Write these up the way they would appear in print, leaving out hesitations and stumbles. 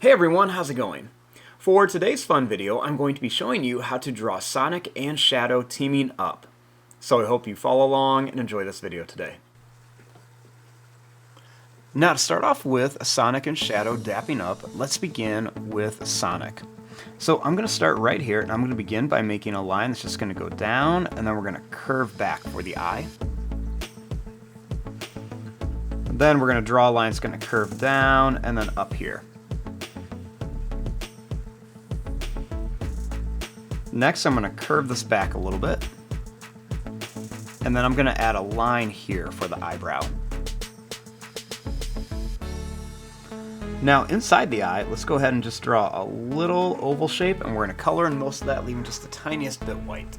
Hey everyone, how's it going? For today's fun video, I'm going to be showing you how to draw Sonic and Shadow teaming up. So I hope you follow along and enjoy this video today. Now to start off with Sonic and Shadow dapping up, let's begin with Sonic. So I'm going to start right here, and I'm going to begin by making a line that's just going to go down, and then we're going to curve back for the eye. Then we're going to draw a line that's going to curve down, and then up here. Next, I'm going to curve this back a little bit, and then I'm going to add a line here for the eyebrow. Now, inside the eye, let's go ahead and just draw a little oval shape, and we're going to color in most of that, leaving just the tiniest bit white.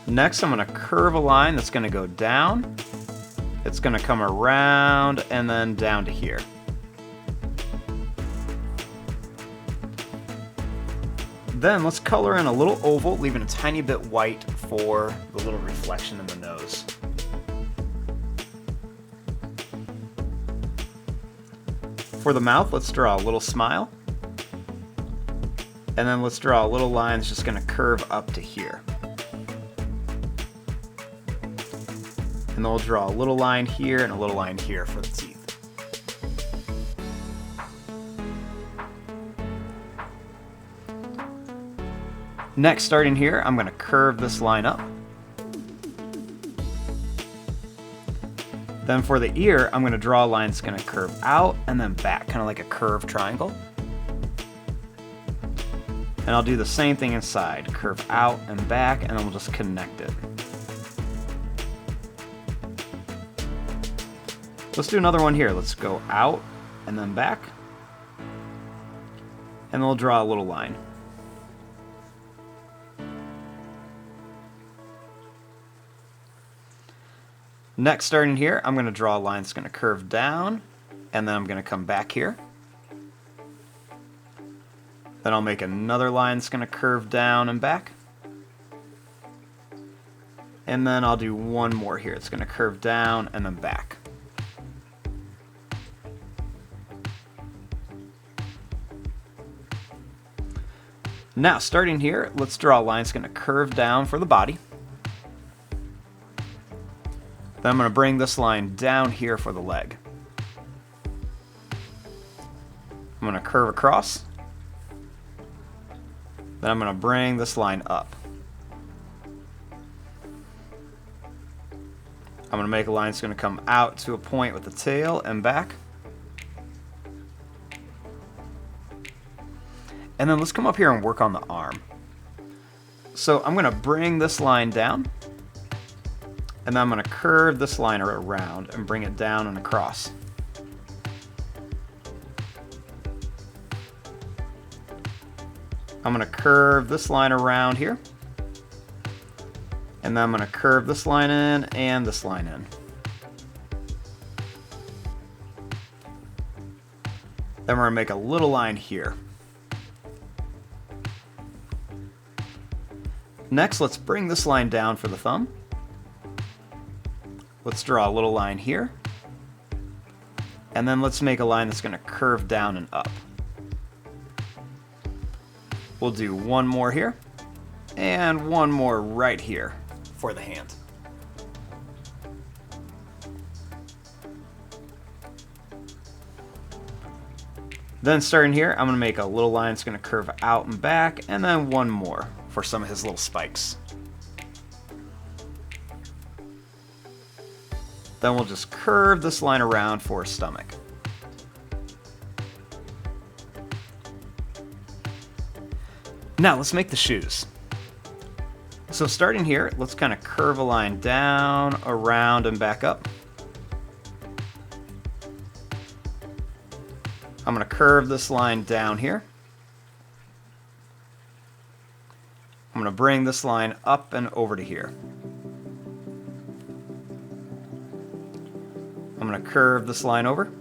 Next, I'm going to curve a line that's going to go down. It's going to come around and then down to here. Then let's color in a little oval, leaving a tiny bit white for the little reflection in the nose. For the mouth, let's draw a little smile. And then let's draw a little line that's just going to curve up to here. And then we'll draw a little line here and a little line here for the teeth. Next, starting here, I'm going to curve this line up. Then for the ear, I'm going to draw a line that's going to curve out and then back, kind of like a curved triangle. And I'll do the same thing inside, curve out and back, and then we'll just connect it. Let's do another one here. Let's go out and then back. And then we'll draw a little line. Next, starting here, I'm going to draw a line that's going to curve down, and then I'm going to come back here. Then I'll make another line that's going to curve down and back. And then I'll do one more here. It's going to curve down and then back. Now, starting here, let's draw a line that's going to curve down for the body. Then I'm going to bring this line down here for the leg. I'm going to curve across. Then I'm going to bring this line up. I'm going to make a line that's going to come out to a point with the tail and back. And then let's come up here and work on the arm. So I'm going to bring this line down. And then I'm going to curve this line around and bring it down and across. I'm going to curve this line around here. And then I'm going to curve this line in and this line in. Then we're going to make a little line here. Next, let's bring this line down for the thumb. Let's draw a little line here. And then let's make a line that's going to curve down and up. We'll do one more here. And one more right here for the hand. Then starting here, I'm going to make a little line that's going to curve out and back. And then one more for some of his little spikes. Then we'll just curve this line around for his stomach. Now let's make the shoes. So starting here, let's kind of curve a line down, around, and back up. I'm going to curve this line down here. I'm going to bring this line up and over to here. I'm going to curve this line over.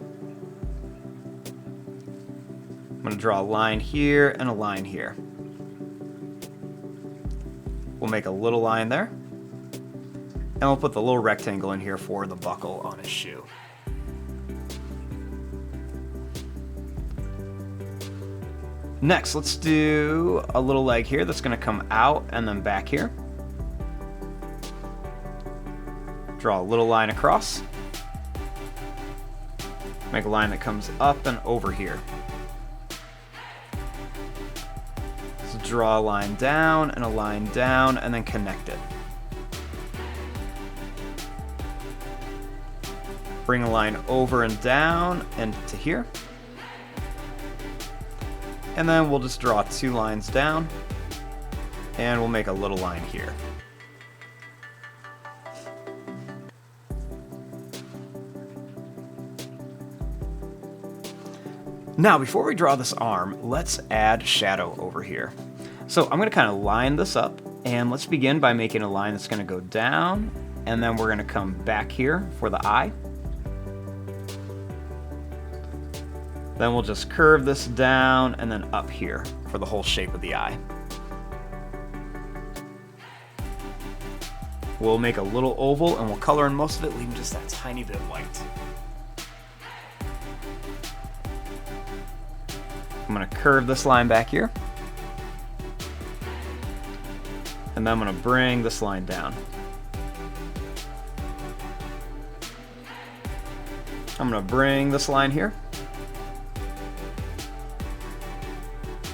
I'm going to draw a line here and a line here. We'll make a little line there. And we'll put the little rectangle in here for the buckle on his shoe. Next, let's do a little leg here that's going to come out and then back here. Draw a little line across. Make a line that comes up and over here. So draw a line down and a line down and then connect it. Bring a line over and down and to here. And then we'll just draw 2 lines down and we'll make a little line here. Now, before we draw this arm, let's add shadow over here. So I'm going to kind of line this up, and let's begin by making a line that's going to go down, and then we're going to come back here for the eye. Then we'll just curve this down and then up here for the whole shape of the eye. We'll make a little oval and we'll color in most of it, leaving just that tiny bit white. I'm going to curve this line back here. And then I'm going to bring this line down. I'm going to bring this line here.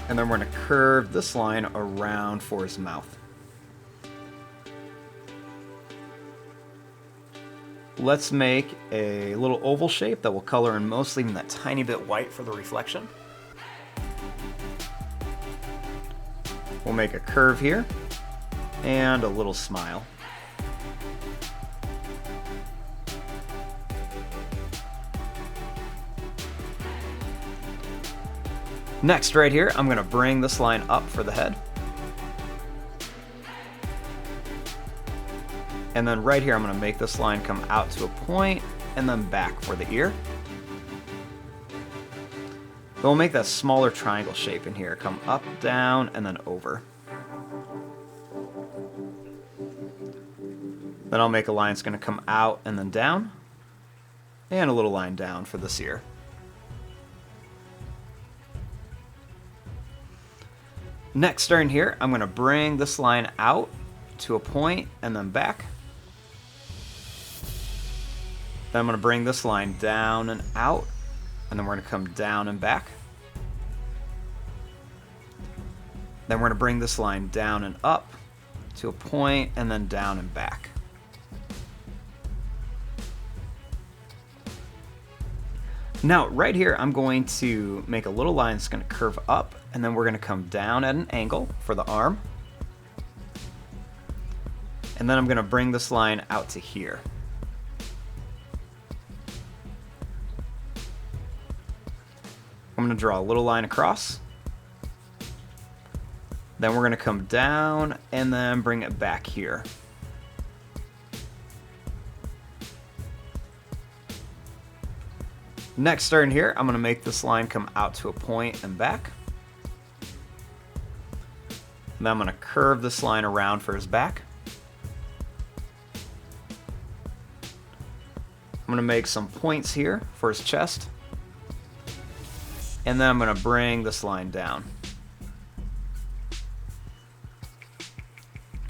And then we're going to curve this line around for his mouth. Let's make a little oval shape that will color in most, leaving that tiny bit white for the reflection. We'll make a curve here and a little smile. Next, right here, I'm going to bring this line up for the head. And then right here, I'm going to make this line come out to a point and then back for the ear. Then we'll make that smaller triangle shape in here. Come up, down, and then over. Then I'll make a line that's going to come out and then down. And a little line down for this ear. Next, starting here, I'm going to bring this line out to a point and then back. Then I'm going to bring this line down and out, and then we're going to come down and back. Then we're going to bring this line down and up to a point and then down and back. Now, right here, I'm going to make a little line that's going to curve up, and then we're going to come down at an angle for the arm. And then I'm going to bring this line out to here. I'm going to draw a little line across. Then we're going to come down and then bring it back here. Next, starting here, I'm going to make this line come out to a point and back. And then I'm going to curve this line around for his back. I'm going to make some points here for his chest. And then I'm going to bring this line down.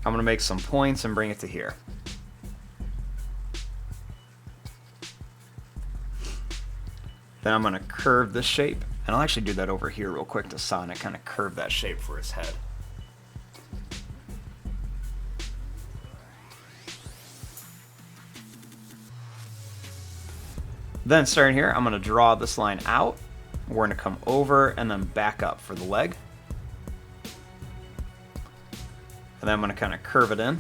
I'm going to make some points and bring it to here. Then I'm going to curve this shape, and I'll actually do that over here real quick to Sonic, kind of curve that shape for his head. Then starting here, I'm going to draw this line out. We're going to come over and then back up for the leg. And then I'm going to kind of curve it in.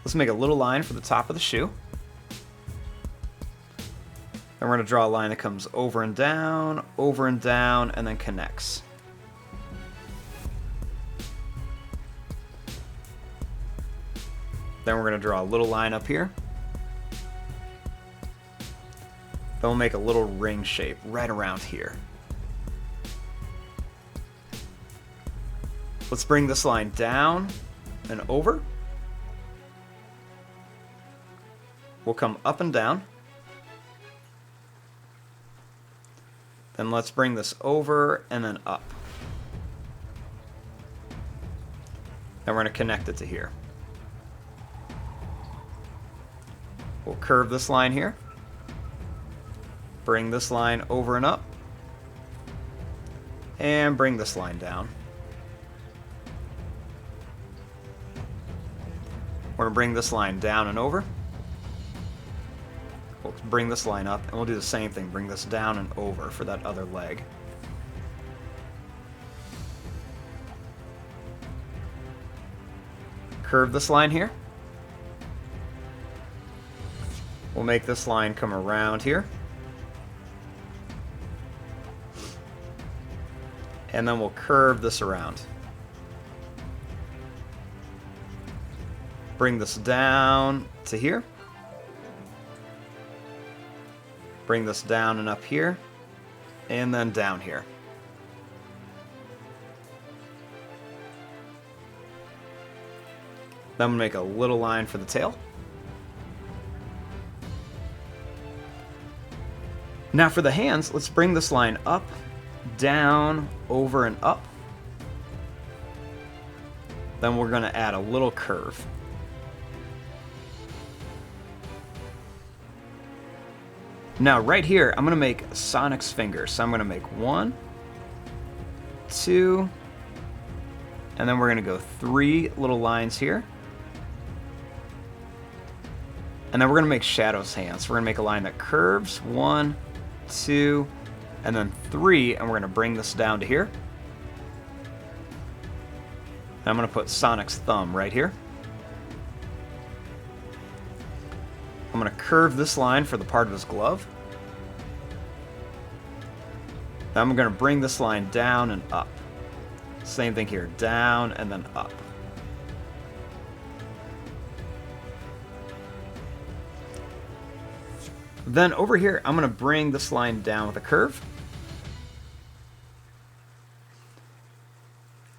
Let's make a little line for the top of the shoe. Then we're going to draw a line that comes over and down, and then connects. Then we're going to draw a little line up here. Then we'll make a little ring shape right around here. Let's bring this line down and over. We'll come up and down. Then let's bring this over and then up. Then we're going to connect it to here. We'll curve this line here. Bring this line over and up. And bring this line down. We're going to bring this line down and over. We'll bring this line up, and we'll do the same thing. Bring this down and over for that other leg. Curve this line here. We'll make this line come around here. And then we'll curve this around. Bring this down to here. Bring this down and up here. And then down here. Then we'll make a little line for the tail. Now for the hands, let's bring this line up, down, over, and up. Then we're going to add a little curve. Now right here, I'm going to make Sonic's fingers. So I'm going to make 1, 2, and then we're going to go 3 little lines here. And then we're going to make Shadow's hands. So we're going to make a line that curves, 1, 2, and then 3, and we're going to bring this down to here. And I'm going to put Sonic's thumb right here. I'm going to curve this line for the part of his glove. Then I'm going to bring this line down and up. Same thing here, down and then up. Then over here, I'm going to bring this line down with a curve.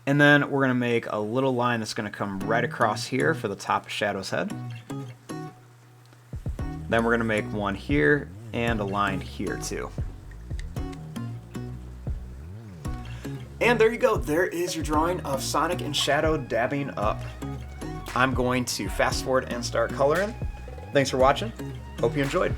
And then we're going to make a little line that's going to come right across here for the top of Shadow's head. Then we're going to make one here and a line here too. And there you go. There is your drawing of Sonic and Shadow dabbing up. I'm going to fast forward and start coloring. Thanks for watching. Hope you enjoyed.